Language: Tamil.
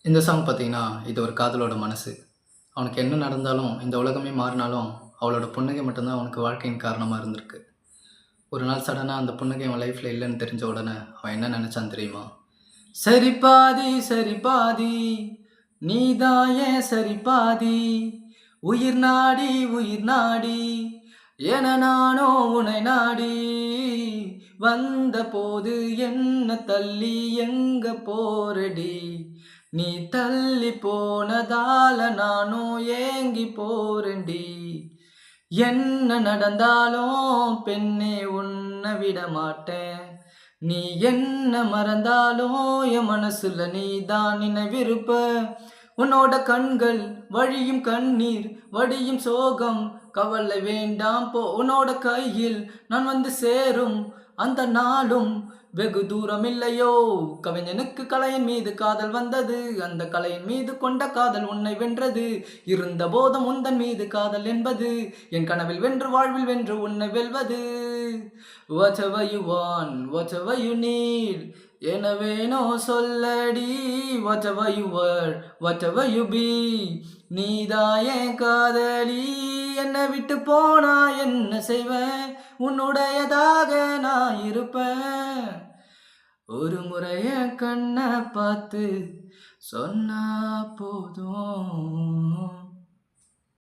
இந்த சாங் பார்த்தீங்கன்னா, இது ஒரு காதலோட மனசு. அவனுக்கு என்ன நடந்தாலும், இந்த உலகமே மாறினாலும், அவளோட புன்னகை மட்டும் தான் அவனுக்கு வாழ்க்கையின் காரணமா இருந்திருக்கு. ஒரு நாள் சடனா அந்த புன்னகை அவன் லைஃப்ல இல்லன்னு தெரிஞ்ச உடனே, அவன் என்ன நெனச்சான் தெரியுமா? சரி பாதி, சரி பாதி, நீதான் ஏன் சரி பாதி, உயிர் நாடி, உயிர் நாடி, என நானோ உனை நாடி, வந்தபோது என்ன தள்ளி எங்க போறடி, நீ தள்ளி போனதால நானும் ஏங்கி போறேன்டி, என்ன நடந்தாலும் பெண்ணே உன்னை விட மாட்டேன், நீ என்ன மறந்தாலும் என் மனசுல நீதான் நினைவிருப்ப, உன்னோட கண்கள் வழியும் கண்ணீர் வடியும் சோகம் கவலை வேண்டாம் போ, உன்னோட கையில் நான் வந்து சேரும் அந்த நாளும் வெகு தூரம் இல்லையோ. கவிஞனுக்கு கலையின் மீது காதல் வந்தது, அந்த கலையின் மீது கொண்ட காதல் உன்னை வென்றது, இருந்த போதும் உந்தன் மீது காதல் என்பது என் கனவில் வென்று வாழ்வில் வென்று உன்னை வெல்வது. Whatever you want, whatever you need, என்ன வேணோ சொல்லடி, whatever you were, whatever you be, நீதான் என் காதலி, என்னை விட்டு போனா என்ன செய்வேன், உன்னுடையதாக நான் இருப்பேன், ஒரு முறைய கண்ணை பார்த்து சொன்னா போதும்.